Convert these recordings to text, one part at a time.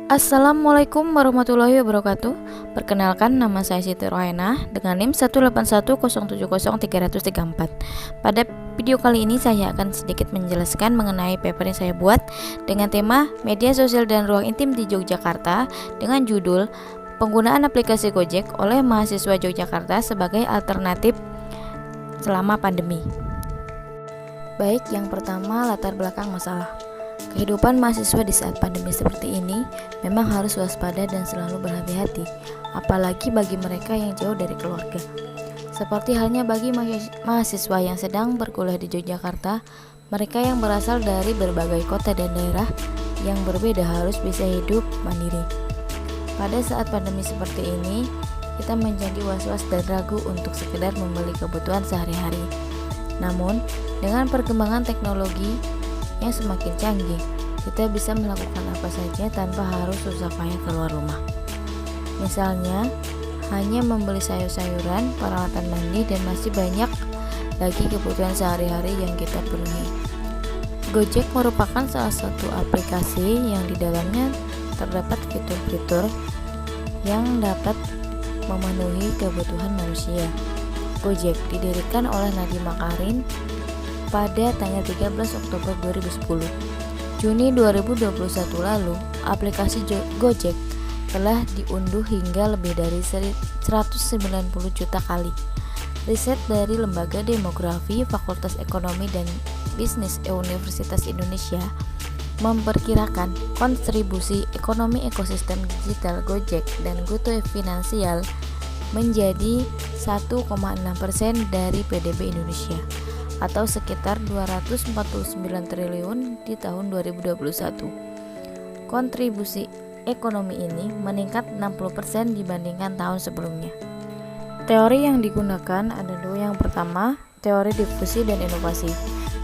Assalamualaikum warahmatullahi wabarakatuh. Perkenalkan, nama saya Siti Rohaina dengan NIM 181070334. Pada video kali ini saya akan sedikit menjelaskan mengenai paper yang saya buat dengan tema Media Sosial dan Ruang Intim di Yogyakarta dengan judul Penggunaan Aplikasi Gojek oleh Mahasiswa Yogyakarta sebagai Alternatif Selama Pandemi. Baik, yang pertama latar belakang masalah. Kehidupan mahasiswa di saat pandemi seperti ini memang harus waspada dan selalu berhati-hati, apalagi bagi mereka yang jauh dari keluarga. Seperti halnya bagi mahasiswa yang sedang berkuliah di Yogyakarta, mereka yang berasal dari berbagai kota dan daerah yang berbeda harus bisa hidup mandiri. Pada saat pandemi seperti ini, kita menjadi was-was dan ragu untuk sekedar membeli kebutuhan sehari-hari. Namun, dengan perkembangan teknologi yang semakin canggih, kita bisa melakukan apa saja tanpa harus susah payah keluar rumah. Misalnya, hanya membeli sayur-sayuran, peralatan mandi, dan masih banyak lagi kebutuhan sehari-hari yang kita penuhi. Gojek merupakan salah satu aplikasi yang di dalamnya terdapat fitur-fitur yang dapat memenuhi kebutuhan manusia. Gojek didirikan oleh Nadiem Makarim pada tanggal 13 Oktober 2010. Juni 2021 lalu, aplikasi Gojek telah diunduh hingga lebih dari 190 juta kali. Riset dari Lembaga Demografi Fakultas Ekonomi dan Bisnis Universitas Indonesia memperkirakan kontribusi ekonomi ekosistem digital Gojek dan GoTo Finansial menjadi 1,6% dari PDB Indonesia, atau sekitar 249 triliun di tahun 2021. Kontribusi ekonomi ini meningkat 60% dibandingkan tahun sebelumnya. Teori yang digunakan adalah yang pertama, teori difusi dan inovasi.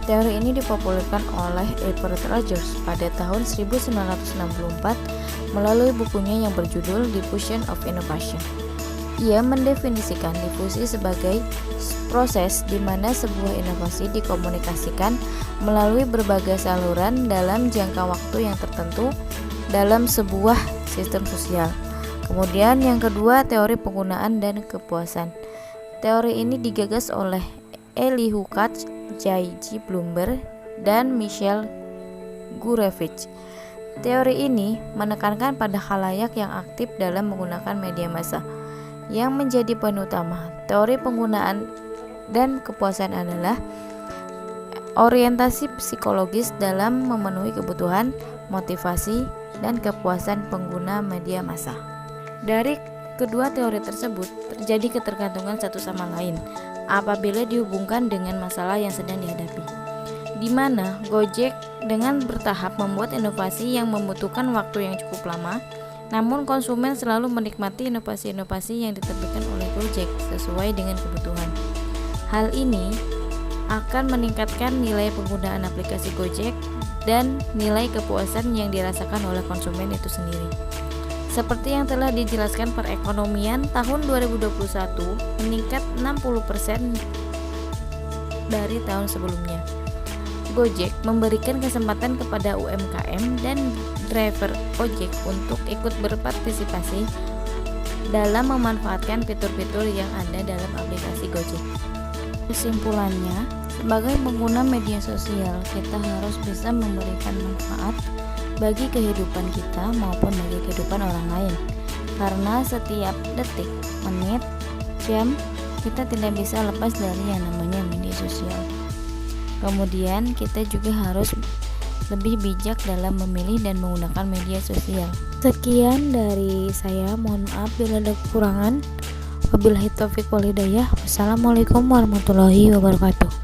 Teori ini dipopulerkan oleh Herbert Rogers pada tahun 1964 melalui bukunya yang berjudul Diffusion of Innovation. Ia mendefinisikan difusi sebagai proses di mana sebuah inovasi dikomunikasikan melalui berbagai saluran dalam jangka waktu yang tertentu dalam sebuah sistem sosial. Kemudian yang kedua, teori penggunaan dan kepuasan. Teori ini digagas oleh Elihu Katz, J.G. Bloomberg, dan Michel Gurevich. Teori ini menekankan pada khalayak yang aktif dalam menggunakan media massa. Yang menjadi poin utama teori penggunaan dan kepuasan adalah orientasi psikologis dalam memenuhi kebutuhan, motivasi, dan kepuasan pengguna media massa. Dari kedua teori tersebut terjadi ketergantungan satu sama lain apabila dihubungkan dengan masalah yang sedang dihadapi, di mana Gojek dengan bertahap membuat inovasi yang membutuhkan waktu yang cukup lama. Namun konsumen selalu menikmati inovasi-inovasi yang diterbitkan oleh Gojek sesuai dengan kebutuhan. Hal ini akan meningkatkan nilai penggunaan aplikasi Gojek dan nilai kepuasan yang dirasakan oleh konsumen itu sendiri. Seperti yang telah dijelaskan, perekonomian tahun 2021 meningkat 60% dari tahun sebelumnya. Gojek memberikan kesempatan kepada UMKM dan driver ojek untuk ikut berpartisipasi dalam memanfaatkan fitur-fitur yang ada dalam aplikasi Gojek. Kesimpulannya, sebagai pengguna media sosial, kita harus bisa memberikan manfaat bagi kehidupan kita maupun bagi kehidupan orang lain. Karena setiap detik, menit, jam, kita tidak bisa lepas dari yang namanya media sosial. Kemudian kita juga harus lebih bijak dalam memilih dan menggunakan media sosial. Sekian dari saya, mohon maaf bila ada kekurangan. Wabillahi taufiq wal hidayah. Wassalamualaikum warahmatullahi wabarakatuh.